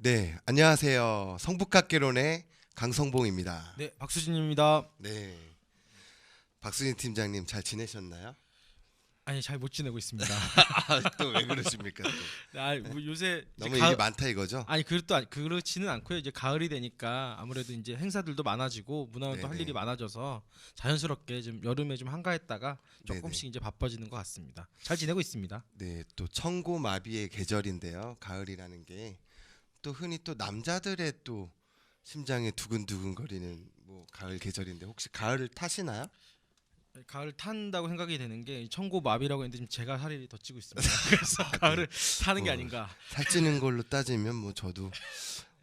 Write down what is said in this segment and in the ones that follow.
네, 안녕하세요. 성북학개론의 강성봉입니다. 네, 박수진입니다. 네, 박수진 팀장님 잘 지내셨나요? 아니 잘 못 지내고 있습니다. 또 왜 그러십니까? 또. 뭐 요새 너무 일이 많다 이거죠? 아니 그렇지는 않고요. 이제 가을이 되니까 아무래도 이제 행사들도 많아지고 문화활동 할 네네. 일이 많아져서 자연스럽게 좀 여름에 좀 한가했다가 조금씩 네네. 이제 바빠지는 것 같습니다. 잘 지내고 있습니다. 네, 또 청고마비의 계절인데요. 가을이라는 게 또 흔히 또 남자들의 또 심장에 두근두근거리는 뭐 가을 계절인데 혹시 가을을 타시나요? 가을 탄다고 생각이 되는 게 청고마비라고 했는데 지금 제가 살이 더 찌고 있습니다. 그래서 가을을 타는 게 뭐, 아닌가. 살찌는 걸로 따지면 뭐 저도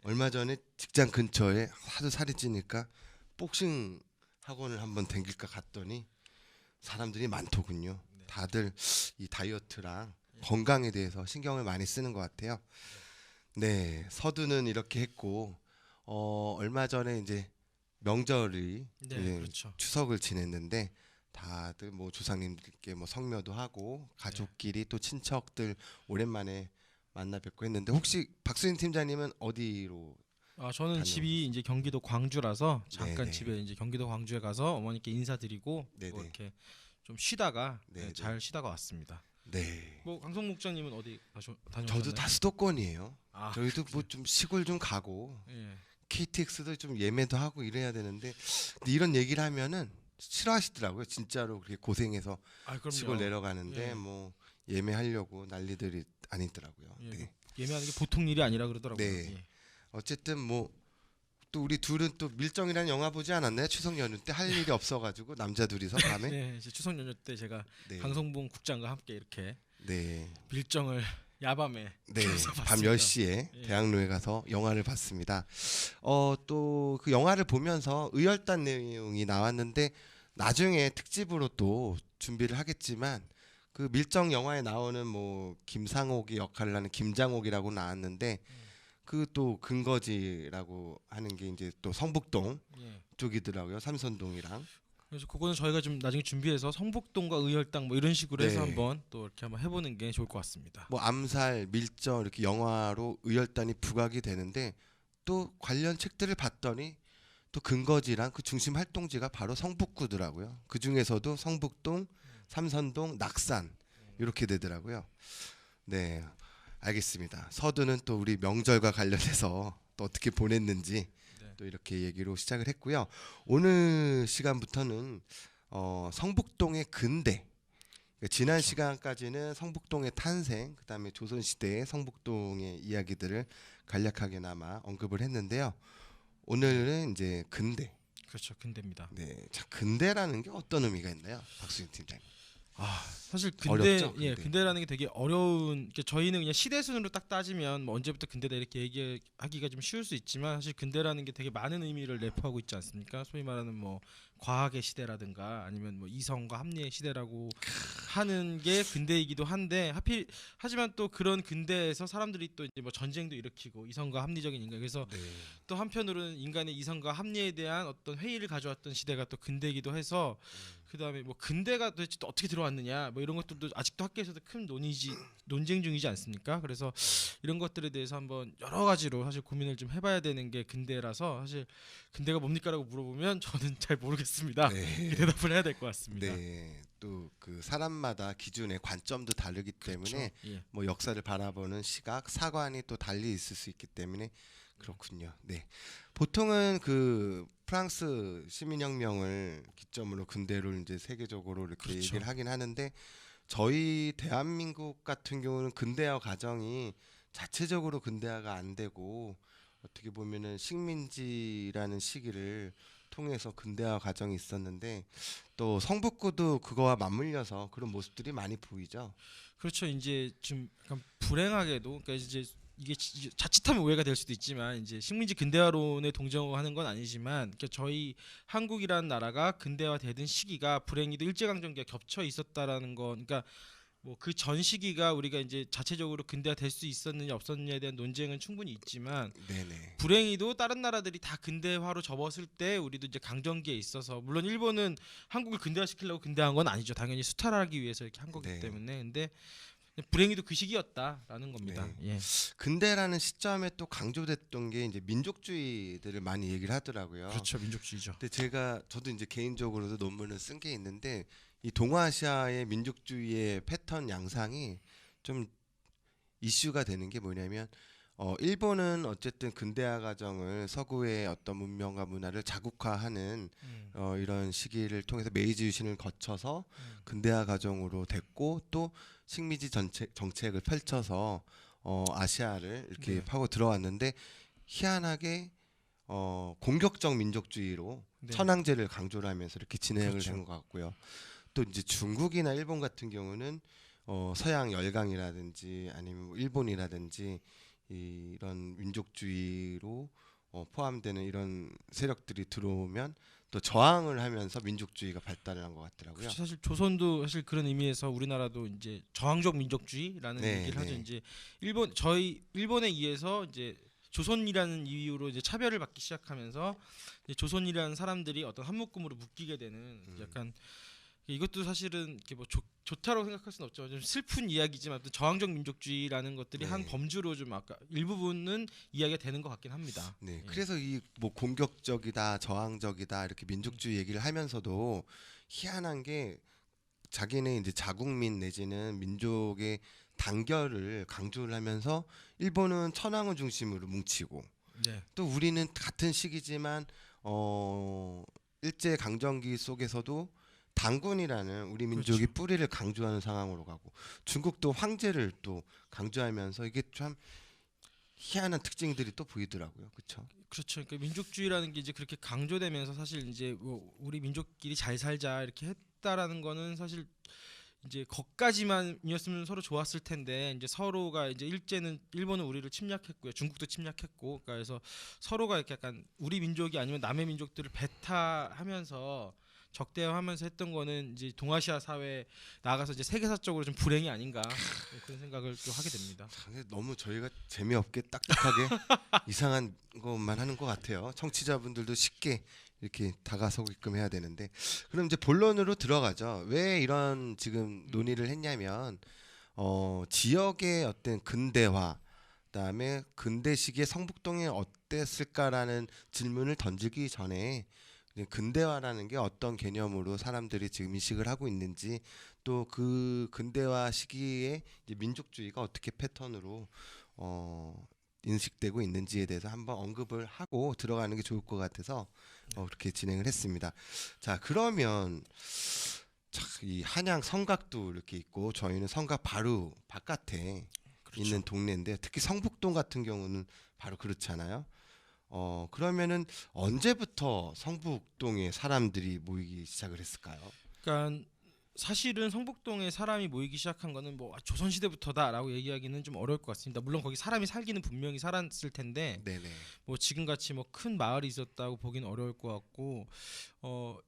얼마 전에 직장 근처에 하도 살이 찌니까 복싱 학원을 한번 댕길까 갔더니 사람들이 많더군요. 다들 이 다이어트랑 건강에 대해서 신경을 많이 쓰는 것 같아요. 네, 서두는 이렇게 했고 얼마 전에 이제 명절이 네, 이제 그렇죠. 추석을 지냈는데 다들 뭐 조상님들께 뭐 성묘도 하고 네. 가족끼리 또 친척들 오랜만에 만나 뵙고 했는데 혹시 박수진 팀장님은 어디로 저는 다녀오셨어요? 집이 이제 경기도 광주라서 잠깐 네네. 집에 이제 경기도 광주에 가서 어머니께 인사드리고 네네. 뭐 이렇게 좀 쉬다가 네네. 잘 쉬다가 왔습니다. 네. 뭐 강성 목장님은 어디 다녀오셨나요? 저도 다 수도권이에요. 아, 저희도 뭐 좀 시골 좀 가고 예. KTX도 좀 예매도 하고 이래야 되는데 근데 이런 얘기를 하면은 싫어하시더라고요. 진짜로 그렇게 고생해서 그럼요. 시골 내려가는데 예. 뭐 예매하려고 난리들이 아니더라고요. 예, 네. 예매하는 게 보통 일이 아니라 그러더라고요. 네. 예. 어쨌든 뭐 또 우리 둘은 또 밀정이라는 영화 보지 않았나요? 추석 연휴 때 할 일이 없어가지고 남자 둘이서 밤에. 네, 이제 추석 연휴 때 제가 네. 강성봉 국장과 함께 이렇게 네. 밀정을 야밤에 네. 줄여서 밤 봤습니다. 10시에 예. 대학로에 가서 영화를 봤습니다. 또 그 영화를 보면서 의열단 내용이 나왔는데 나중에 특집으로 또 준비를 하겠지만 그 밀정 영화에 나오는 뭐 김상옥이 역할을 하는 김장옥이라고 나왔는데 그 또 근거지라고 하는 게 이제 또 성북동 예. 쪽이더라고요. 삼선동이랑. 그래서 그거는 저희가 좀 나중에 준비해서 성북동과 의열당 뭐 이런 식으로 해서 네. 한번 또 이렇게 한번 해보는 게 좋을 것 같습니다. 뭐 암살, 밀정 이렇게 영화로 의열단이 부각이 되는데 또 관련 책들을 봤더니 또 근거지랑 그 중심 활동지가 바로 성북구더라고요. 그 중에서도 성북동, 삼선동, 낙산 이렇게 되더라고요. 네, 알겠습니다. 서두는 또 우리 명절과 관련해서 또 어떻게 보냈는지 네. 또 이렇게 얘기로 시작을 했고요. 오늘 시간부터는 성북동의 근대. 그러니까 지난 그렇죠. 시간까지는 성북동의 탄생, 그다음에 조선시대의 성북동의 이야기들을 간략하게나마 언급을 했는데요. 오늘은 이제 근대. 그렇죠. 근대입니다. 네, 자 근대라는 게 어떤 의미가 있나요, 박수진 팀장님? 사실 어렵죠, 근대. 근대라는 게 되게 어려운. 저희는 그냥 시대 순으로 딱 따지면 뭐 언제부터 근대다 이렇게 얘기하기가 좀 쉬울 수 있지만 사실 근대라는 게 되게 많은 의미를 내포하고 있지 않습니까? 소위 말하는 뭐 과학의 시대라든가 아니면 뭐 이성과 합리의 시대라고 하는 게 근대이기도 한데 하지만 또 그런 근대에서 사람들이 또 이제 뭐 전쟁도 일으키고 이성과 합리적인 인간, 그래서 네, 또 한편으로는 인간의 이성과 합리에 대한 어떤 회의를 가져왔던 시대가 또 근대이기도 해서 그다음에 뭐 근대가 도대체 또 어떻게 들어왔느냐 뭐 이런 것들도 아직도 학계에서도 큰 논쟁 중이지 않습니까? 그래서 이런 것들에 대해서 한번 여러 가지로 사실 고민을 좀 해봐야 되는 게 근대라서 사실 근대가 뭡니까라고 물어보면 저는 잘 모르겠습니다. 네, 대답을 해야 될 것 같습니다. 네. 또 그 사람마다 기준의 관점도 다르기 때문에 예. 뭐 역사를 바라보는 시각, 사관이 또 달리 있을 수 있기 때문에 그렇군요. 네. 보통은 그 프랑스 시민혁명을 기점으로 근대를 이제 세계적으로 이렇게 그렇죠. 얘기를 하긴 하는데 저희 대한민국 같은 경우는 근대화 과정이 자체적으로 근대화가 안 되고 어떻게 보면은 식민지라는 시기를 통해서 근대화 과정이 있었는데 또 성북구도 그거와 맞물려서 그런 모습들이 많이 보이죠. 그렇죠. 이제 좀 약간 불행하게도 그러니까 이제 이게 자칫하면 오해가 될 수도 있지만 이제 식민지 근대화론에 동정하는 건 아니지만 그러니까 저희 한국이라는 나라가 근대화되던 시기가 불행히도 일제강점기가 겹쳐 있었다라는 거. 그러니까 뭐 그 전 시기가 우리가 이제 자체적으로 근대화될 수 있었느냐 없었느냐에 대한 논쟁은 충분히 있지만 네네. 불행히도 다른 나라들이 다 근대화로 접었을 때 우리도 이제 강점기에 있어서 물론 일본은 한국을 근대화시키려고 근대화한 건 아니죠. 당연히 수탈하기 위해서 이렇게 한 거기 네. 때문에 근데 불행히도 그 시기였다라는 겁니다. 네. 예. 근대라는 시점에 또 강조됐던 게 이제 민족주의들을 많이 얘기를 하더라고요. 그렇죠, 민족주의죠. 근데 저도 이제 개인적으로도 논문을 쓴 게 있는데 이 동아시아의 민족주의의 패턴 양상이 좀 이슈가 되는 게 뭐냐면 일본은 어쨌든 근대화 과정을 서구의 어떤 문명과 문화를 자국화하는 이런 시기를 통해서 메이지 유신을 거쳐서 근대화 과정으로 됐고 또 식민지 정책을 펼쳐서 아시아를 이렇게 네. 파고 들어왔는데 희한하게 공격적 민족주의로 네. 천황제를 강조를 하면서 이렇게 진행을 그렇죠. 한 것 같고요. 또 이제 중국이나 일본 같은 경우는 서양 열강이라든지 아니면 뭐 일본이라든지 이런 민족주의로 포함되는 이런 세력들이 들어오면 또 저항을 하면서 민족주의가 발달을 한 것 같더라고요. 그렇죠. 사실 조선도 사실 그런 의미에서 우리나라도 이제 저항적 민족주의라는 네, 얘기를 하죠. 네. 이제 일본에 의해서 이제 조선이라는 이유로 이제 차별을 받기 시작하면서 이제 조선이라는 사람들이 어떤 한묶음으로 묶이게 되는 약간 이것도 사실은 이렇게 뭐 좋다고 생각할 수는 없죠. 좀 슬픈 이야기지만 또 저항적 민족주의라는 것들이 네. 한 범주로 좀 아까 일부분은 이야기가 되는 것 같긴 합니다. 네, 예. 그래서 이 뭐 공격적이다, 저항적이다 이렇게 민족주의 얘기를 하면서도 희한한 게 자기네 이제 자국민 내지는 민족의 단결을 강조를 하면서 일본은 천황을 중심으로 뭉치고 네. 또 우리는 같은 시기지만 일제 강점기 속에서도 단군이라는 우리 민족이 그렇죠. 뿌리를 강조하는 상황으로 가고 중국도 황제를 또 강조하면서 이게 참 희한한 특징들이 또 보이더라고요. 그렇죠? 그렇죠. 그러니까 민족주의라는 게 이제 그렇게 강조되면서 사실 이제 뭐 우리 민족끼리 잘 살자 이렇게 했다라는 거는 사실 이제 거기까지만이었으면 서로 좋았을 텐데 이제 서로가 이제 일본은 우리를 침략했고요. 중국도 침략했고 그래서 서로가 이렇게 약간 우리 민족이 아니면 남의 민족들을 배타하면서 적대화하면서 했던 거는 이제 동아시아 사회에 나가서 이제 세계사적으로 좀 불행이 아닌가 그런 생각을 또 하게 됩니다. 근데 너무 저희가 재미없게 딱딱하게 이상한 것만 하는 것 같아요. 청취자분들도 쉽게 이렇게 다가서게끔 해야 되는데 그럼 이제 본론으로 들어가죠. 왜 이런 지금 논의를 했냐면 지역의 어떤 근대화 그다음에 근대 시기의 성북동이 어땠을까라는 질문을 던지기 전에 근대화라는 게 어떤 개념으로 사람들이 지금 인식을 하고 있는지 또 그 근대화 시기에 이제 민족주의가 어떻게 패턴으로 인식되고 있는지에 대해서 한번 언급을 하고 들어가는 게 좋을 것 같아서 그렇게 진행을 했습니다. 자, 그러면 이 한양 성곽도 이렇게 있고 저희는 성곽 바로 바깥에 그렇죠. 있는 동네인데 특히 성북동 같은 경우는 바로 그렇잖아요. 그러면은 언제부터 성북동에 사람들이 모이기 시작을 했을까요? 그러니까 사실은 성북동에 사람이 모이기 시작한 거는 뭐 조선 시대부터다라고 얘기하기는 좀 어려울 것 같습니다. 물론 거기 사람이 살기는 분명히 살았을 텐데 네네. 뭐 지금같이 뭐 큰 마을이 있었다고 보기는 어려울 것 같고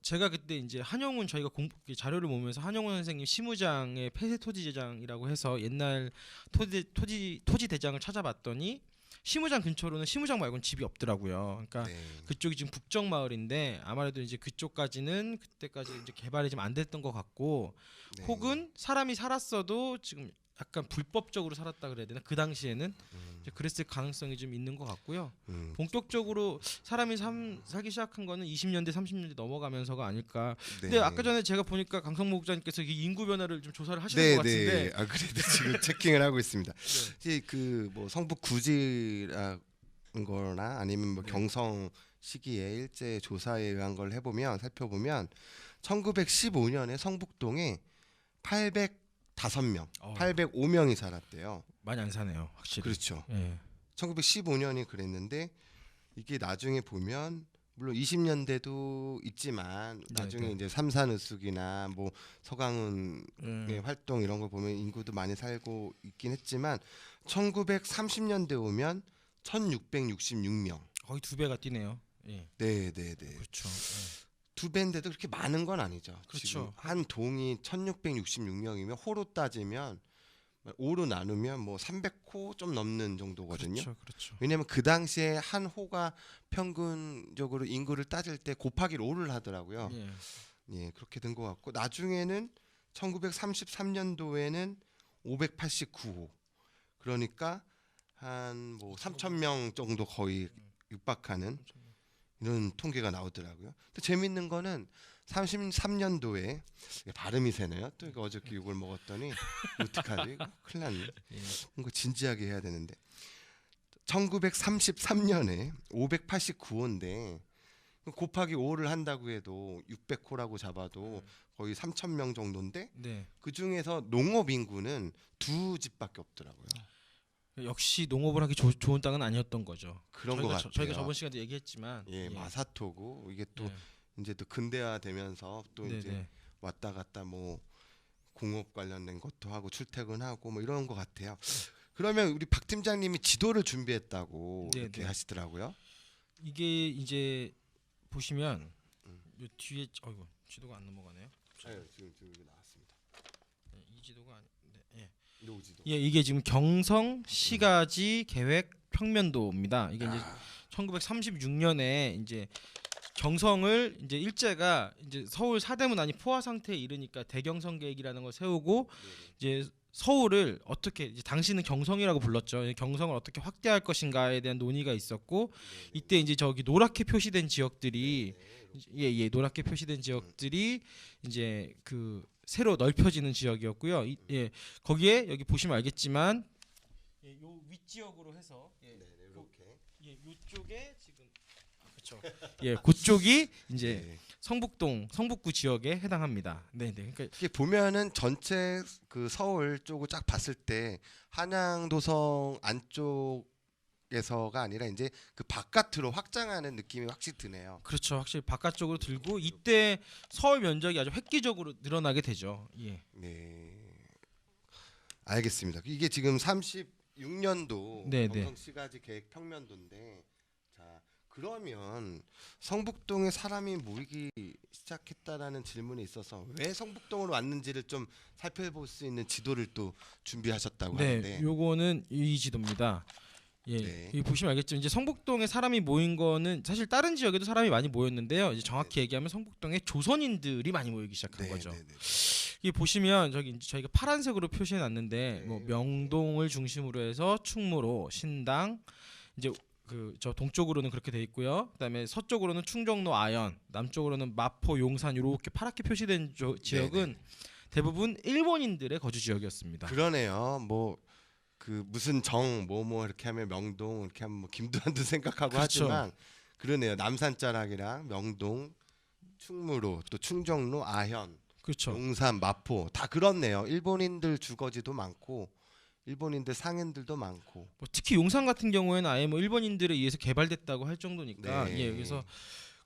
제가 그때 이제 한영훈 저희가 자료를 모으면서 한영훈 선생님 시무장의 폐쇄토지제장이라고 해서 옛날 토지 대장을 찾아봤더니 시무장 근처로는 시무장 말고는 집이 없더라고요. 그러니까 네. 그쪽이 지금 북정 마을인데 아무래도 이제 그쪽까지는 그때까지 이제 개발이 좀 안 됐던 것 같고 네. 혹은 사람이 살았어도 지금 약간 불법적으로 살았다 그래야 되나 그 당시에는 이제 그랬을 가능성이 좀 있는 것 같고요. 본격적으로 사람이 살기 시작한 거는 20년대 30년대 넘어가면서가 아닐까. 네. 근데 아까 전에 제가 보니까 강성모 목자님께서 이 인구 변화를 좀 조사를 하시는 네, 것 같은데 네. 아 그래도 지금 체킹을 하고 있습니다. 네. 이제 그 뭐 성북 구지라는 거나 아니면 뭐 네. 경성 시기에 일제 조사에 의한 걸 해보면 살펴보면 1915년에 성북동에 805명, 805명이 살았대요. 많이 안 사네요, 확실히. 그렇죠. 예. 1915년이 그랬는데 이게 나중에 보면 물론 20년대도 있지만 나중에 네. 이제 삼산으숙이나 뭐 서강훈의 활동 이런 걸 보면 인구도 많이 살고 있긴 했지만 1930년대 오면 1666명. 거의 2배가 뛰네요. 예. 네, 네, 네. 그렇죠. 예. 두 배인데도 그렇게 많은 건 아니죠. 그렇죠. 지금 한 동이 1666명이면 호로 따지면 5로 나누면 뭐 300호 좀 넘는 정도거든요. 그렇죠, 그렇죠. 왜냐하면 그 당시에 한 호가 평균적으로 인구를 따질 때 곱하기 5를 하더라고요. 예. 예, 그렇게 된 것 같고 나중에는 1933년도에는 589호. 그러니까 한 뭐 3,000명 정도 거의 육박하는 이런 통계가 나오더라고요. 또 재밌는 거는 33년도에 발음이 새네요. 또 이거 어저께 욕을 먹었더니 어떡하지? 이거 큰일 났네. 예. 이거 진지하게 해야 되는데 1933년에 589호인데 곱하기 5를 한다고 해도 600호라고 잡아도 거의 3,000명 정도인데 네. 그 중에서 농업 인구는 두 집밖에 없더라고요. 역시 농업을 하기 좋은 땅은 아니었던 거죠. 그런 것 같아요. 저희가 저번 시간에 얘기했지만 예, 마사토고 이게 또 예. 이제 또 근대화되면서 또 네, 이제 네. 왔다 갔다 뭐 공업 관련된 것도 하고 출퇴근하고 뭐 이런 것 같아요. 그러면 우리 박 팀장님이 지도를 준비했다고 네, 이렇게 네. 하시더라고요. 이게 이제 보시면 요 뒤에 어이구 지도가 안 넘어가네요. 지금 이게 나왔습니다. 네, 이 지도가 아닌데. 예. 노지도. 예, 이게 지금 경성 시가지 계획 평면도입니다. 이게 이제 아. 1936년에 이제 경성을 이제 일제가 이제 서울 사대문 아니 포화 상태에 이르니까 대경성 계획이라는 걸 세우고 이제 서울을 어떻게 이제 당시는 경성이라고 불렀죠. 경성을 어떻게 확대할 것인가에 대한 논의가 있었고 이때 이제 저기 노랗게 표시된 지역들이 예, 노랗게 표시된 지역들이 이제 그 새로 넓혀지는 지역이었고요. 예, 거기에 여기 보시면 알겠지만 예, 요 윗지역으로 해서 이렇게. 예, 요쪽에 지금 그렇죠. 예, 그쪽이 이제 네. 성북구 지역에 해당합니다. 네, 네. 그러니까 이게 보면은 전체 그 서울 쪽을 쫙 봤을 때 한양도성 안쪽에서가 아니라 이제 그 바깥으로 확장하는 느낌이 확실히 드네요. 그렇죠. 확실히 바깥쪽으로 들고 이때 서울 면적이 아주 획기적으로 늘어나게 되죠. 예. 네. 알겠습니다. 이게 지금 36년도 네, 네. 경성시가지 계획 평면도인데 자 그러면 성북동에 사람이 모이기 시작했다라는 질문에 있어서 왜 성북동으로 왔는지를 좀 살펴볼 수 있는 지도를 또 준비하셨다고 네, 하는데 요거는 이 지도입니다. 예, 네. 여기 보시면 알겠지만 이제 성북동에 사람이 모인 거는 사실 다른 지역에도 사람이 많이 모였는데요. 이제 정확히 얘기하면 성북동에 조선인들이 많이 모이기 시작한 네, 거죠. 네, 네. 이 보시면 저기 이제 저희가 파란색으로 표시해 놨는데 네. 뭐 명동을 중심으로 해서 충무로, 신당 이제 그 저 동쪽으로는 그렇게 돼 있고요. 그다음에 서쪽으로는 충정로, 아현, 남쪽으로는 마포, 용산 이렇게 파랗게 표시된 지역은 대부분 일본인들의 거주 지역이었습니다. 그러네요. 뭐 그 무슨 정 뭐 이렇게 하면 명동 이렇게 하면 뭐 김두한도 생각하고 그렇죠. 하지만 그러네요. 남산자락이랑 명동, 충무로 또 충정로, 아현, 그렇죠. 용산, 마포 다 그렇네요. 일본인들 주거지도 많고 일본인들 상인들도 많고. 뭐 특히 용산 같은 경우에는 아예 뭐 일본인들에 의해서 개발됐다고 할 정도니까 네. 예, 그래서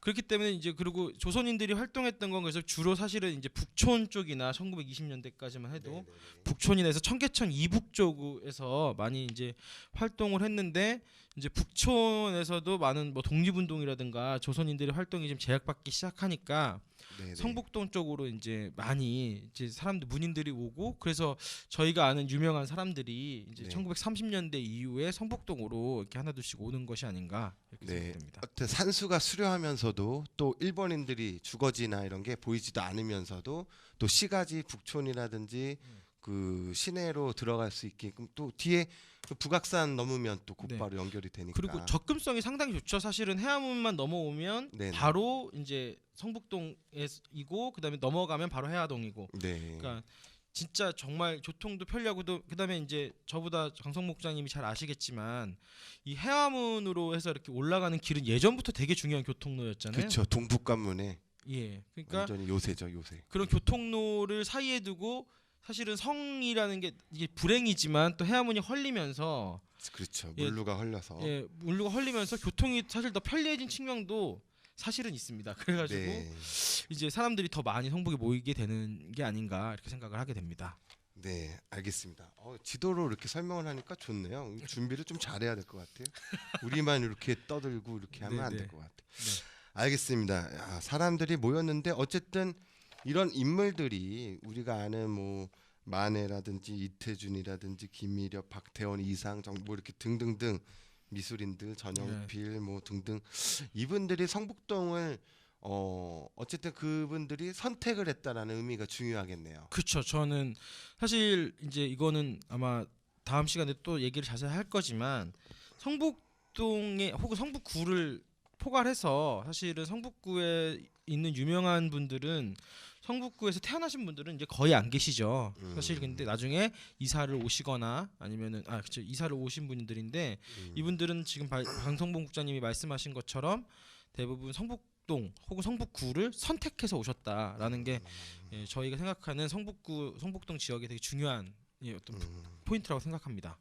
그렇기 때문에 이제 그리고 조선인들이 활동했던 건 그래서 주로 사실은 이제 북촌 쪽이나 1920년대까지만 해도 네. 북촌이나 청계천 이북 쪽에서 많이 이제 활동을 했는데 이제 북촌에서도 많은 뭐 독립운동이라든가 조선인들의 활동이 좀 제약받기 시작하니까 네. 성북동 쪽으로 이제 많이 이제 사람들 문인들이 오고 그래서 저희가 아는 유명한 사람들이 이제 네. 1930년대 이후에 성북동으로 이렇게 하나둘씩 오는 것이 아닌가 이렇게 네. 생각됩니다. 어떤 산수가 수려하면서도 또 일본인들이 주거지나 이런 게 보이지도 않으면서도 또 시가지 북촌이라든지 그 시내로 들어갈 수 있게끔 또 뒤에 그 북악산 넘으면 또 곧바로 연결이 되니까. 그리고 접근성이 상당히 좋죠. 사실은 해안문만 넘어오면 네네. 바로 이제 성북동이고 그다음에 넘어가면 바로 해화동이고. 네. 그러니까 진짜 정말 교통도 편리하고도 그다음에 이제 저보다 강성 목장님이 잘 아시겠지만 이 해화문으로 해서 이렇게 올라가는 길은 예전부터 되게 중요한 교통로였잖아요. 그렇죠. 동북관문에 예. 그러니까 완전히 요새죠, 요새. 그런 교통로를 사이에 두고 사실은 성이라는 게 이게 불행이지만 또 해화문이 헐리면서 그렇죠. 예, 물루가 흘려서. 예, 물류가 헐리면서 교통이 사실 더 편리해진 측면도 사실은 있습니다. 그래가지고 네. 이제 사람들이 더 많이 성북에 모이게 되는 게 아닌가 이렇게 생각을 하게 됩니다. 네, 알겠습니다. 지도로 이렇게 설명을 하니까 좋네요. 준비를 좀 잘해야 될 것 같아요. 우리만 이렇게 떠들고 이렇게 하면 안 될 것 같아요. 네. 알겠습니다. 야, 사람들이 모였는데 어쨌든 이런 인물들이 우리가 아는 뭐 만해라든지 이태준이라든지 김미렵, 박태원, 이상, 뭐 이렇게 등등등 미술인들 전영필 뭐 등등 이분들이 성북동을 어쨌든 그분들이 선택을 했다라는 의미가 중요하겠네요. 그렇죠. 저는 사실 이제 이거는 아마 다음 시간에 또 얘기를 자세히 할 거지만 성북동에 혹은 성북구를 포괄해서 사실은 성북구에 있는 유명한 분들은 성북구에서 태어나신 분들은 이제 거의 안 계시죠. 사실 근데 나중에 이사를 오시거나 아니면은 그렇죠. 이사를 오신 분들인데 이분들은 지금 방성봉 국장님이 말씀하신 것처럼 대부분 성북동 혹은 성북구를 선택해서 오셨다라는 게 저희가 생각하는 성북동 지역의 되게 중요한 어떤 포인트라고 생각합니다.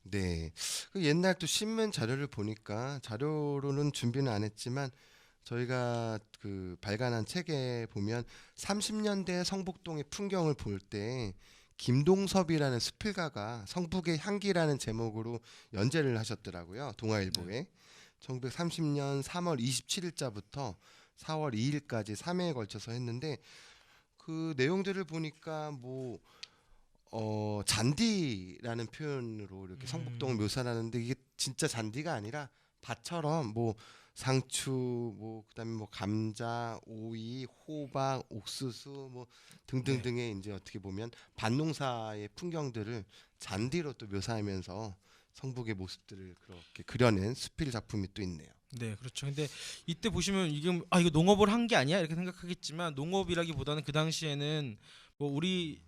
네. 그 옛날 또 신문 자료를 보니까 자료로는 준비는 안 했지만 저희가 그 발간한 책에 보면 30년대 성북동의 풍경을 볼 때 김동섭이라는 수필가가 성북의 향기라는 제목으로 연재를 하셨더라고요. 동아일보에. 1930년 3월 27일자부터 4월 2일까지 3회에 걸쳐서 했는데 그 내용들을 보니까 뭐 잔디라는 표현으로 이렇게 성북동을 묘사를 하는데 이게 진짜 잔디가 아니라 밭처럼 뭐 상추 뭐 그다음에 뭐 감자, 오이, 호박, 옥수수 뭐 등등등의 이제 어떻게 보면 밭농사의 풍경들을 잔디로 또 묘사하면서 성북의 모습들을 그렇게 그려낸 수필 작품이 또 있네요. 네, 그렇죠. 근데 이때 보시면 이게 이거 농업을 한 게 아니야 이렇게 생각하겠지만 농업이라기보다는 그 당시에는 뭐 우리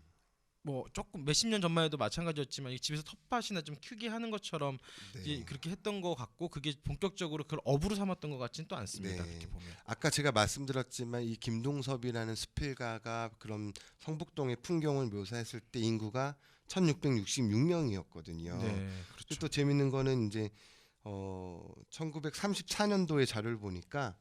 뭐 조금 몇십 년 전만 해도 마찬가지였지만 집에서 텃밭이나 좀 크게 하는 것처럼 네. 이제 그렇게 했던 거 같고 그게 본격적으로 그걸 업으로 삼았던 것 같지는 또 않습니다. 네. 그렇게 보면. 아까 제가 말씀드렸지만 이 김동섭이라는 수필가가 그런 성북동의 풍경을 묘사했을 때 인구가 1666명이었거든요. 네, 그렇죠. 또 재밌는 거는 이제 1934년도의 자료를 보니까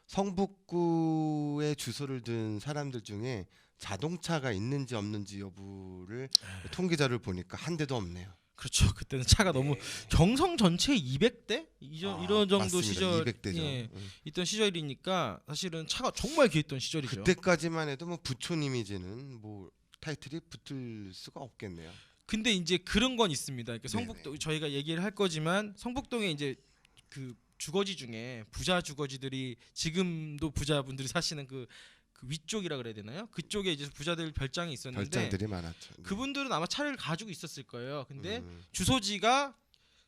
성북구에 주소를 둔 사람들 중에 자동차가 있는지 없는지 여부를 통계 자료를 보니까 한 대도 없네요. 그렇죠. 그때는 차가 너무 경성 전체 200대 이런 정도 맞습니다. 시절 200대죠. 예, 있던 시절이니까 사실은 차가 정말 귀했던 시절이죠. 그때까지만 해도 뭐 부촌 이미지는 뭐 타이틀이 붙을 수가 없겠네요. 근데 이제 그런 건 있습니다. 그러니까 성북동 저희가 얘기를 할 거지만 성북동에 이제 그 주거지 중에 부자 주거지들이 지금도 부자분들이 사시는 그 위쪽이라 그래야 되나요? 그쪽에 이제 부자들 별장이 있었는데 별장들이 많았죠. 네. 그분들은 아마 차를 가지고 있었을 거예요. 근데 주소지가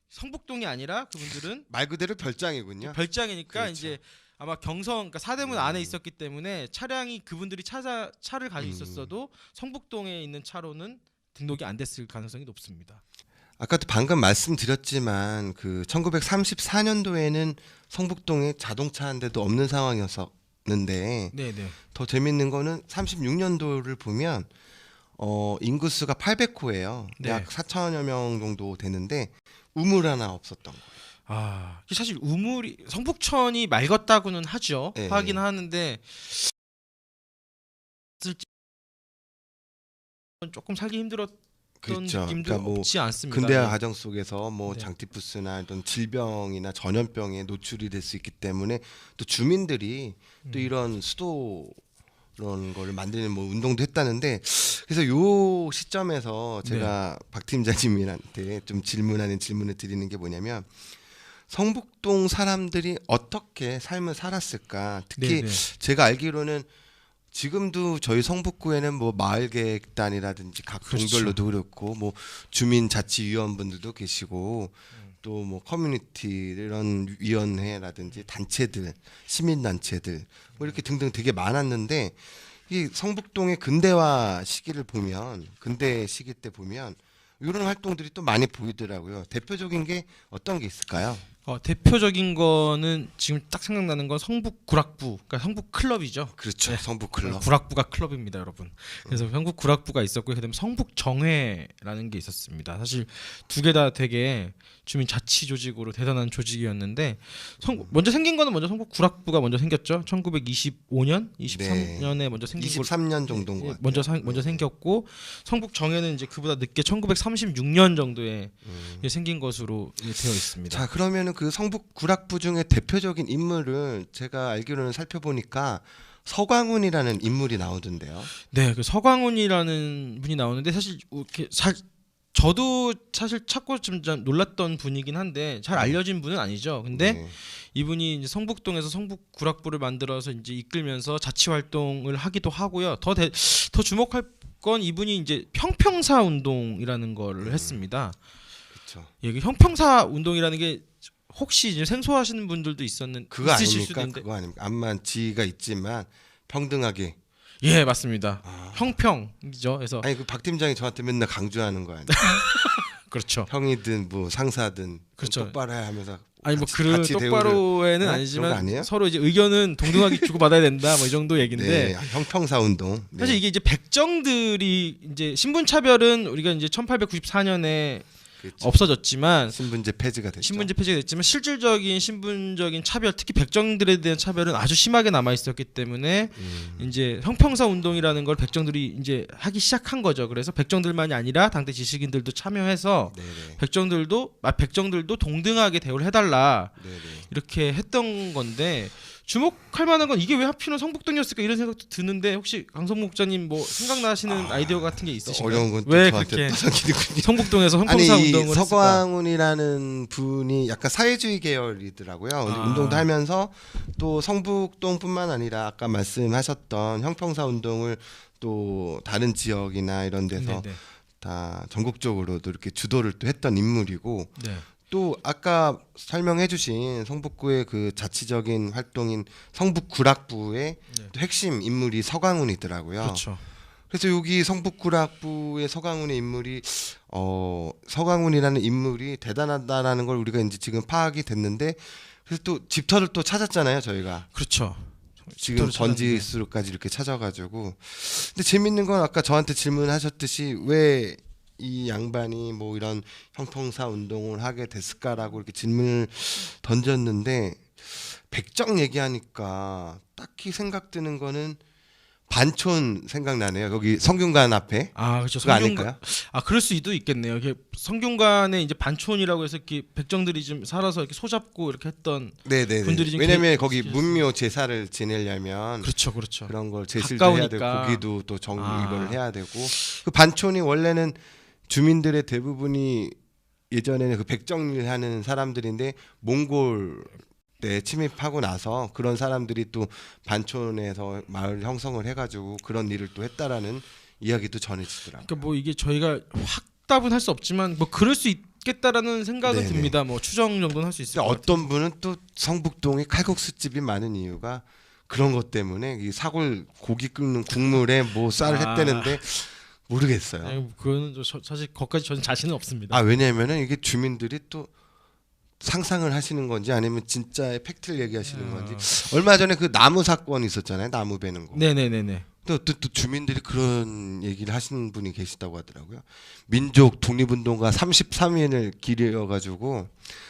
성북동이 아니라 그분들은 말 그대로 별장이군요. 별장이니까 그렇죠. 이제 아마 경성 그러니까 사대문 안에 있었기 때문에 차량이 그분들이 차를 가지고 있었어도 성북동에 있는 차로는 등록이 안 됐을 가능성이 높습니다. 아까도 방금 말씀드렸지만 그 1934년도에는 성북동에 자동차 한 대도 없는 상황이었었는데 더 재밌는 거는 36년도를 보면 인구수가 800호예요. 네. 약 4천여 명 정도 되는데 우물 하나 없었던 거예요. 사실 우물이 성북천이 맑았다고는 하죠. 네. 하긴 하는데 조금 살기 힘들었던 그렇죠. 느낌도 그러니까 뭐 없지 않습니다. 근대화 과정 속에서 뭐 네. 장티푸스나 이런 질병이나 전염병에 노출이 될 수 있기 때문에 또 주민들이 또 이런 수도 그런 거를 만드는 뭐 운동도 했다는데 그래서 요 시점에서 제가 박 팀장님한테 좀 질문을 드리는 게 뭐냐면 성북동 사람들이 어떻게 삶을 살았을까? 특히 제가 알기로는 지금도 저희 성북구에는 뭐 마을계획단이라든지 각 동별로도 그렇고 뭐 주민자치위원분들도 계시고 또 뭐 커뮤니티 이런 위원회라든지 단체들, 시민단체들 뭐 이렇게 등등 되게 많았는데 이 성북동의 근대화 시기를 보면 근대 시기 때 보면 이런 활동들이 또 많이 보이더라고요. 대표적인 게 어떤 게 있을까요? 대표적인 거는 지금 딱 생각나는 건 성북 구락부, 그러니까 성북 클럽이죠. 그렇죠. 성북 클럽. 구락부가 클럽입니다, 여러분. 그래서 성북 구락부가 있었고, 그다음에 성북 정회라는 게 있었습니다. 사실 두 개 다 되게 주민 자치 조직으로 대단한 조직이었는데, 먼저 생긴 거는 먼저 성북 구락부가 먼저 생겼죠. 1925년, 23년에 먼저 생긴 23년 정도인 것 같아요. 먼저 생겼고, 성북 정회는 이제 그보다 늦게 1936년 정도에 생긴 것으로 되어 있습니다. 자, 그러면은 그 성북 구락부 중에 대표적인 인물을 제가 알기로는 살펴보니까 서광훈이라는 인물이 나오던데요. 네, 그 서광훈이라는 분이 나오는데 사실 이렇게 저도 사실 찾고 좀 놀랐던 분이긴 한데 잘 알려진 분은 아니죠. 근데 네. 이분이 이제 성북동에서 성북구락부를 만들어서 이제 이끌면서 자치 활동을 하기도 하고요. 더 주목할 건 이분이 이제 형평사 운동이라는 거를 했습니다. 그렇죠. 예, 그 형평사 운동이라는 게 혹시 이제 생소하시는 분들도 그거 있으실 아닙니까? 수도 있는데, 그거 아닙니까? 암만 지위가 있지만 평등하게. 예, 맞습니다. 아. 형평이죠. 그래서 아니 그 박 팀장이 저한테 맨날 강조하는 거 아니에요? 그렇죠. 형이든 뭐 상사든 그렇죠. 똑바로 해 하면서 아니 뭐 같이- 그런 같이 대우를- 똑바로에는 그런 거 아니지만 아니에요? 서로 이제 의견은 동등하게 주고 받아야 된다 뭐 이 정도 얘기인데 네, 형평사 운동. 네. 사실 이게 이제 백정들이 이제 신분 차별은 우리가 이제 1894년에 그렇죠. 없어졌지만 신분제 폐지가 됐죠. 신분제 폐지가 됐지만 실질적인 신분적인 차별, 특히 백정들에 대한 차별은 아주 심하게 남아 있었기 때문에 이제 형평사 운동이라는 걸 백정들이 이제 하기 시작한 거죠. 그래서 백정들만이 아니라 당대 지식인들도 참여해서 네네. 백정들도 동등하게 대우를 해달라 네네. 이렇게 했던 건데 주목할 만한 건 이게 왜 하필은 성북동이었을까 이런 생각도 드는데 혹시 강성무 목자님 뭐 생각나시는 아이디어 같은 게 있으신가요? 어려운 건 또 왜 저한테 그렇게 떠넘기는군요. 성북동에서 아니 형평사 이 운동을 했을까? 서광훈이라는 분이 약간 사회주의 계열이더라고요. 운동도 하면서 또 성북동뿐만 아니라 아까 말씀하셨던 형평사 운동을 또 다른 지역이나 이런 데서 네네. 다 전국적으로도 이렇게 주도를 또 했던 인물이고 네. 또 아까 설명해주신 성북구의 그 자치적인 활동인 성북구락부의 네. 또 핵심 인물이 서광훈이더라고요. 그렇죠. 그래서 여기 성북구락부의 서광훈의 인물이 서광훈이라는 인물이 대단하다라는 걸 우리가 이제 지금 파악이 됐는데 그래서 또 집터를 또 찾았잖아요 저희가 그렇죠. 지금 집터를 찾았는데. 번지수로까지 이렇게 찾아가지고 근데 재밌는 건 아까 저한테 질문하셨듯이 왜 이 양반이 뭐 이런 형평사 운동을 하게 됐을까라고 이렇게 질문을 던졌는데 백정 얘기하니까 딱히 생각드는 거는 반촌 생각나네요. 거기 성균관 앞에 아 그렇죠. 그거 아닐까요? 아 그럴 수도 있겠네요. 이게 성균관에 이제 반촌이라고 해서 이렇게 백정들이 좀 살아서 이렇게 소잡고 이렇게 했던 네네. 분들이 좀 왜냐면 개- 거기 개- 문묘 제사를 지내려면 그렇죠, 그렇죠. 그런 걸 제술도 해야 되고 가까우니까. 고기도 또 아. 이걸 해야 되고 그 반촌이 원래는 주민들의 대부분이 예전에는 그 백정일 하는 사람들인데 몽골 때 침입하고 나서 그런 사람들이 또 반촌에서 마을 형성을 해가지고 그런 일을 또 했다라는 이야기도 전해지더라고요. 그러니까 뭐 이게 저희가 확답은 할 수 없지만 뭐 그럴 수 있겠다라는 생각은 네네. 듭니다. 뭐 추정 정도는 할 수 있을 근데 것 같아요. 어떤 분은 또 성북동에 칼국수 집이 많은 이유가 그런 것 때문에 이 사골 고기 끓는 국물에 뭐 쌀을 아. 했다는데 모르겠어요. 아니, 그거는 사실 거기까지 저는 자신은 없습니다. 아 왜냐하면은 이게 주민들이 또 상상을 하시는 건지 아니면 진짜의 팩트를 얘기하시는 건지 얼마 전에 그 나무 사건 있었잖아요. 나무 베는 거. 네네네네. 또 주민들이 그런 얘기를 하시는 분이 계시다고 하더라고요. 민족 독립운동가 33인을 기려가지고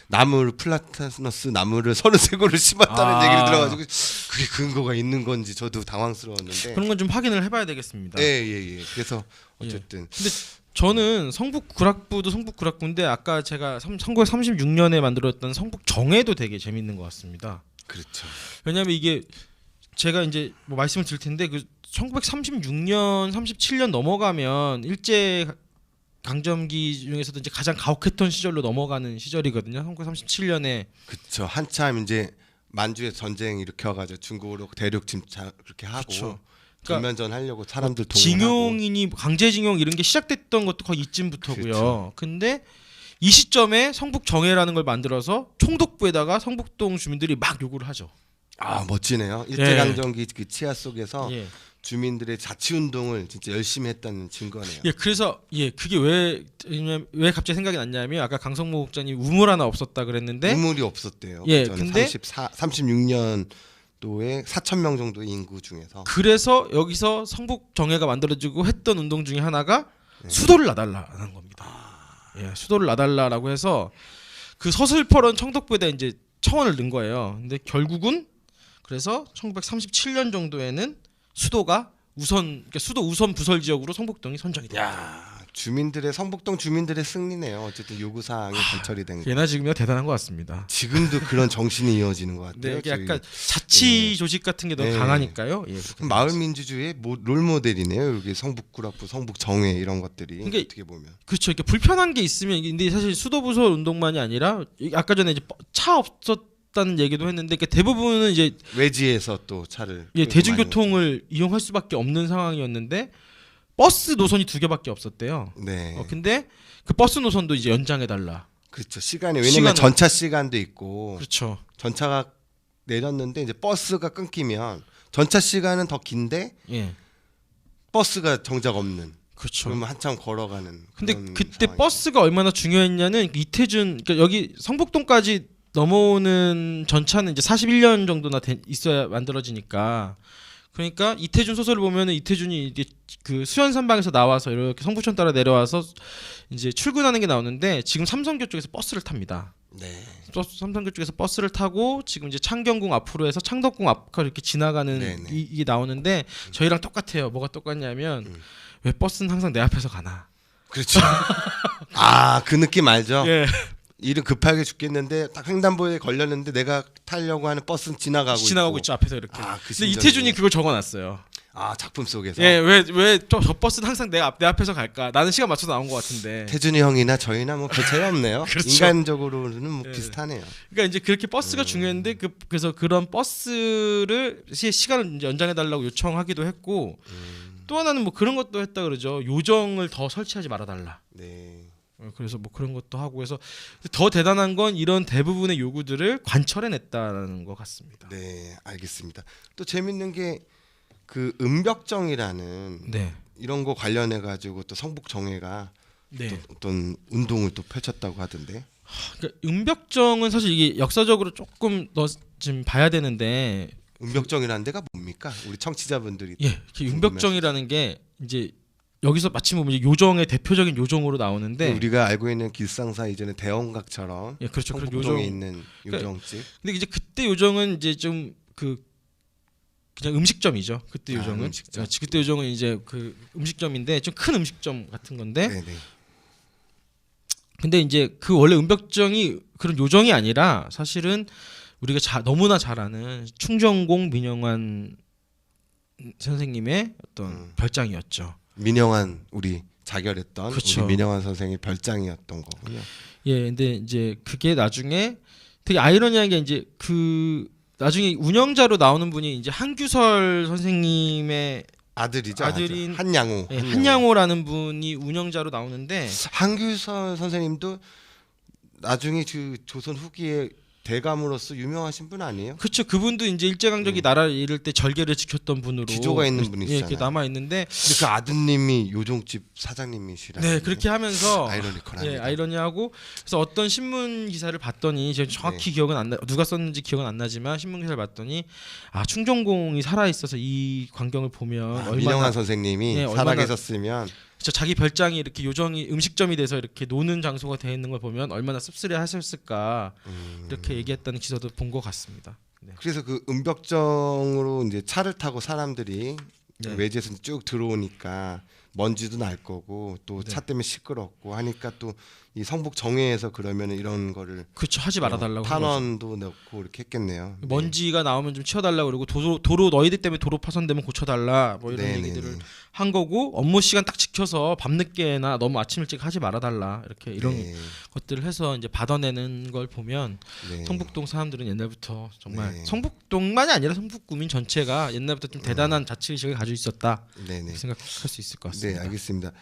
나무를 플라타너스 나무를 33그루 심었다는 아. 얘기를 들어가지고 그게 근거가 있는 건지 저도 당황스러웠는데. 그런 건 좀 확인을 해봐야 되겠습니다. 예. 그래서 어쨌든 저는 성북구락부도 성북구락부인데 아까 제가 1936년에 만들었던 성북정회도 되게 재밌는 것 같습니다. 그렇죠. 왜냐하면 이게 제가 이제 뭐 말씀을 드릴 텐데 그 1936년, 37년 넘어가면 일제 강점기 중에서도 이제 가장 가혹했던 시절로 넘어가는 시절이거든요. 1937년에 그렇죠. 한참 이제 만주에 전쟁 일으켜가지고 중국으로 대륙 침략 그렇게 하고 그쵸. 전면전 하려고 사람들 동원하고 징용이니 강제징용 이런 게 시작됐던 것도 거의 이쯤부터고요. 그렇죠. 근데 이 시점에 성북정회라는 걸 만들어서 총독부에다가 성북동 주민들이 막 요구를 하죠. 아 멋지네요. 일제강점기 그 치하 속에서 예. 주민들의 자치운동을 진짜 열심히 했다는 증거네요. 예, 그래서 그게 왜 갑자기 생각이 났냐면 아까 강성모 목자님 우물 하나 없었다 그랬는데 우물이 없었대요. 예, 저는 근데 36년도에 4,000명 정도의 인구 중에서 그래서 여기서 성북 정회가 만들어지고 했던 운동 중에 하나가 수도를 놔달라는 겁니다. 예, 수도를 놔달라라고 해서 그 서슬퍼런 청독부에다 이제 청원을 넣은 거예요. 근데 결국은 그래서 1937년 정도에는 수도가 그러니까 수도 우선 부설 지역으로 성북동이 선정이 됩니다. 야 주민들의 성북동 주민들의 승리네요. 어쨌든 요구 사항이 관철이 된 거. 예나 지금이나 대단한 것 같습니다. 지금도 그런 정신이 이어지는 것 같아요. 네, 이게 저희. 약간 자치 조직 같은 게 더 네. 강하니까요. 예, 마을 민주주의의 롤 모델이네요. 여기 성북구락부, 성북정회 이런 것들이 그러니까 어떻게 보면. 그렇죠. 이렇게 불편한 게 있으면 근데 사실 수도부설 운동만이 아니라 아까 전에 이제 차 없었다는 얘기도 했는데 그러니까 대부분은 이제 외지에서 또 차를 예, 끌고 대중교통을 이용할 수밖에 없는 상황이었는데 버스 노선이 2개밖에 없었대요. 많이 네. 근데 그 버스 노선도 이제 연장해 달라. 그렇죠. 시간이 왜냐면 시간을- 전차 시간도 있고 그렇죠. 전차가 내렸는데 이제 버스가 끊기면 전차 시간은 더 긴데 예. 버스가 정작 없는. 그렇죠. 그러면 한참 걸어가는. 근데 그런 그때 상황이죠. 버스가 얼마나 중요했냐는 이태준 그러니까 여기 성북동까지 넘어오는 전차는 이제 41년 정도나 있어야 만들어지니까 그러니까 이태준 소설을 보면은 이태준이 이제 그 수연산방에서 나와서 이렇게 성북천 따라 내려와서 이제 출근하는 게 나오는데 지금 삼성교 쪽에서 버스를 탑니다. 네. 삼성교 쪽에서 버스를 타고 지금 이제 창경궁 앞으로 해서 창덕궁 앞까지 이렇게 지나가는 네네. 이게 나오는데 저희랑 똑같아요. 뭐가 똑같냐면 음. 왜 버스는 항상 내 앞에서 가나? 그렇죠. 아, 그 느낌 알죠? 예. 일은 급하게 죽겠는데 딱 횡단보도에 걸렸는데 내가 타려고 하는 버스는 지나가고 있죠 앞에서 이렇게. 아, 그 근데 심정이네. 이태준이 그걸 적어놨어요. 아, 작품 속에서. 예, 왜저 버스는 항상 내 앞에서 갈까? 나는 시간 맞춰서 나온 것 같은데. 태준이 형이나 저희나 뭐 별 차이 없네요. 그렇죠. 인간적으로는 뭐 예. 비슷하네요. 그러니까 이제 그렇게 버스가 중요했는데 그래서 그런 버스를 시간을 이제 연장해 달라고 요청하기도 했고 또 하나는 뭐 그런 것도 했다 그러죠. 요정을 더 설치하지 말아 달라. 네. 그래서 뭐 그런 것도 하고 해서 더 대단한 건 이런 대부분의 요구들을 관철해냈다는 것 같습니다. 네, 알겠습니다. 또 재밌는 게 그 은벽정이라는 네. 이런 거 관련해 가지고 또 성북정회가 네. 또 어떤 운동을 또 펼쳤다고 하던데. 그러니까 은벽정은 사실 이게 역사적으로 조금 더 좀 봐야 되는데 은벽정이라는 데가 뭡니까? 우리 청취자분들이 예, 이렇게 은벽정이라는 게 이제 여기서 마침 보면 이제 요정의 대표적인 요정으로 나오는데 우리가 알고 있는 길상사 이전에 대원각처럼 예, 그렇죠. 그런 성북동에 요정. 있는 요정집. 근데 이제 그때 요정은 이제 좀 그냥 음식점이죠. 그때 아, 요정은 음식점. 그때 요정은 이제 그 음식점인데 좀 큰 음식점 같은 건데 네네. 근데 이제 그 원래 은벽정이 그런 요정이 아니라 사실은 우리가 너무나 잘 아는 충정공 민영환 선생님의 어떤 별장이었죠. 민영환 우리 자결했던 그쵸. 우리 민영환 선생의 별장이었던 거군요. 예, 근데 이제 그게 나중에 되게 아이러니한 게 이제 그 나중에 운영자로 나오는 분이 이제 한규설 선생님의 아들이죠. 아들인 한양호. 예, 한양호라는 분이 운영자로 나오는데 한규설 선생님도 나중에 그 조선 후기에 대감으로서 유명하신 분 아니에요? 그렇죠. 그분도 이제 일제강점기 나라를 잃을 때 절개를 지켰던 분으로 기조가 있는 예, 분이시잖아요. 이렇게 남아 있는데 근데 그 아드님이 요정집 사장님이시라. 네 그렇게 하면서 아이러니컬합니다. 예, 아이러니하고 그래서 어떤 신문 기사를 봤더니 제가 정확히 네. 기억은 안 나, 누가 썼는지 기억은 안 나지만 신문 기사를 봤더니 아 충정공이 살아 있어서 이 광경을 보면 얼마나 민영환 선생님이 네, 살아 얼마나- 계셨으면 그쵸, 자기 별장이 이렇게 요정이 음식점이 돼서 이렇게 노는 장소가 되어 있는 걸 보면 얼마나 씁쓸해하셨을까 이렇게 얘기했다는 기사도 본 것 같습니다. 네. 그래서 그 은벽정으로 이제 차를 타고 사람들이 네. 외지에서 쭉 들어오니까 먼지도 날 거고 또 차 네. 때문에 시끄럽고 하니까 또 이 성북 정회에서 그러면 이런 거를 그쵸, 하지 말아달라고 한 거죠. 탄원도 넣고 이렇게 했겠네요. 먼지가 나오면 좀 치워달라 그러고 도로 너희들 때문에 도로 파손되면 고쳐달라 뭐 이런 네네네. 얘기들을 한 거고 업무 시간 딱 지켜서 밤늦게나 너무 아침 일찍 하지 말아달라 이렇게 이런 네. 것들을 해서 이제 받아내는 걸 보면 네. 성북동 사람들은 옛날부터 정말 네. 성북동만이 아니라 성북구민 전체가 옛날부터 좀 대단한 자치의식을 가지고 있었다 네네. 이렇게 생각할 수 있을 것 네, 같습니다. 알겠습니다.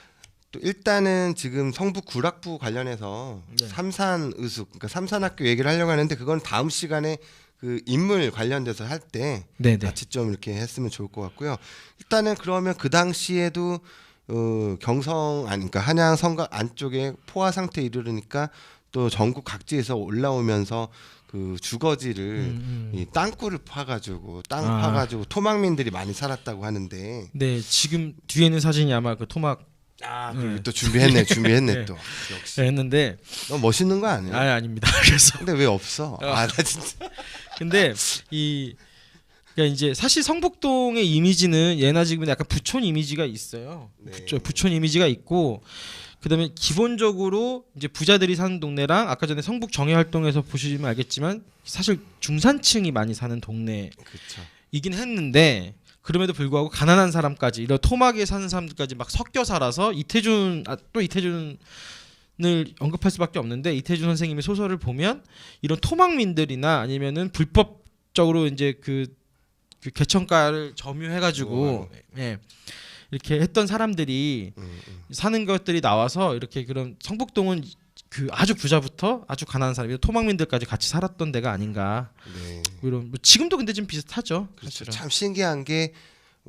또 일단은 지금 성북 구락부 관련해서 네. 삼산의숙, 그러니까 삼산학교 얘기를 하려고 하는데 그건 다음 시간에 그 인물 관련돼서 할 때 네네. 같이 좀 이렇게 했으면 좋을 것 같고요. 일단은 그러면 그 당시에도 그러니까 한양 성곽 안쪽에 포화 상태에 이르르니까 또 전국 각지에서 올라오면서 그 주거지를 이 땅굴을 파가지고 땅 아. 파가지고 토막민들이 많이 살았다고 하는데 네, 지금 뒤에 있는 사진이 아마 그 토막 그리고 또 준비했네 네. 또 역시 했는데 너무 멋있는 거 아니에요? 아닙니다. 그래서 근데 왜 없어? 나 진짜 근데 이 그러니까 이제 사실 성북동의 이미지는 예나 지금이나 약간 부촌 이미지가 있어요. 네. 부촌 이미지가 있고 그다음에 기본적으로 이제 부자들이 사는 동네랑 아까 전에 성북 정의 활동에서 보시면 알겠지만 사실 중산층이 많이 사는 동네이긴 그렇죠. 했는데 그럼에도 불구하고 가난한 사람까지 이런 토막에 사는 사람들까지 막 섞여 살아서 또 이태준을 언급할 수밖에 없는데 이태준 선생님의 소설을 보면 이런 토막민들이나 아니면은 불법적으로 이제 그 개천가를 점유해가지고 예, 이렇게 했던 사람들이 사는 것들이 나와서 이렇게 그런 성북동은 그 아주 부자부터 아주 가난한 사람이 토막민들까지 같이 살았던 데가 아닌가. 네. 이런 뭐 지금도 근데 좀 비슷하죠. 그렇죠. 사실은. 참 신기한 게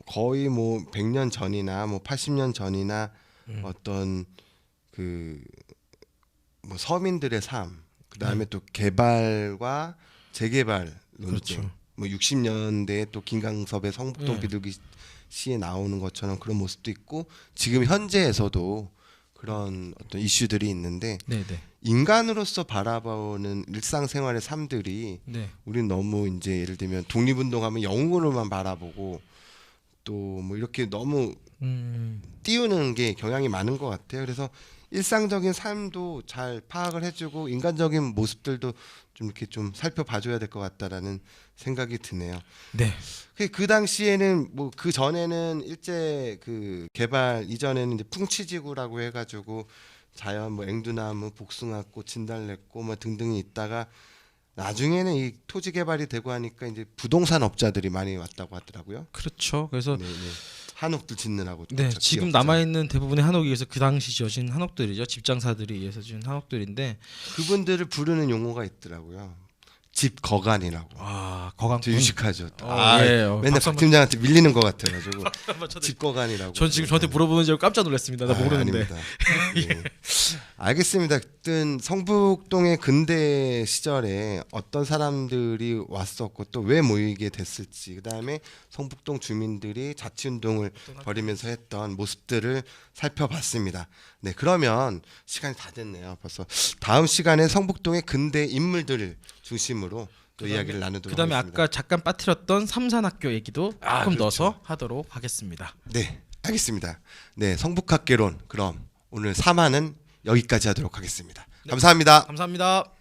거의 뭐 100년 전이나 뭐 80년 전이나 어떤 그 뭐 서민들의 삶, 그다음에 또 개발과 재개발 논쟁. 그렇죠. 뭐 60년대에 또 김강섭의 성북동 네. 비둘기 시에 나오는 것처럼 그런 모습도 있고 지금 현재에서도 그런 어떤 이슈들이 있는데 네네. 인간으로서 바라보는 일상생활의 삶들이 네. 우리는 너무 이제 예를 들면 독립운동하면 영웅으로만 바라보고 또 뭐 이렇게 너무 띄우는 게 경향이 많은 것 같아요. 그래서 일상적인 삶도 잘 파악을 해주고 인간적인 모습들도 좀 이렇게 좀 살펴봐줘야 될 것 같다라는 생각이 드네요. 네. 그 당시에는 뭐 그 전에는 일제 그 개발 이전에는 이제 풍치지구라고 해가지고 자연 뭐 앵두나무, 복숭아꽃, 진달래꽃 뭐 등등이 있다가 나중에는 이 토지 개발이 되고 하니까 이제 부동산 업자들이 많이 왔다고 하더라고요. 그렇죠. 그래서 네네. 한옥들 짓느라고. 네, 그렇죠. 지금 기업자. 남아 있는 대부분의 한옥이 그래서 그 당시 지어진 한옥들이죠. 집장사들이 의해서 지은 한옥들인데 그분들을 부르는 용어가 있더라고요. 집 거간이라고. 와 거강 저 유식하죠. 또. 예. 맨날 박수 박 팀장한테 밀리는 것 같아가지고 한번 쳐드릴게요. 집 거간이라고. 전 지금 저한테 물어보는 줄 깜짝 놀랐습니다. 나 모르는데. 아닙니다. 네. 알겠습니다. 하여튼 성북동의 근대 시절에 어떤 사람들이 왔었고 또 왜 모이게 됐을지, 그다음에 성북동 주민들이 자치운동을 벌이면서 했던 모습들을 살펴봤습니다. 네, 그러면 시간이 다 됐네요. 벌써 다음 시간에 성북동의 근대 인물들을 중심으로 또 이야기를 나누도록 그다음에 하겠습니다. 아까 잠깐 빠뜨렸던 삼산학교 얘기도 조금 그렇죠. 넣어서 하도록 하겠습니다. 네, 알겠습니다. 네, 성북학개론 그럼 오늘 3화는 여기까지 하도록 하겠습니다. 감사합니다. 감사합니다.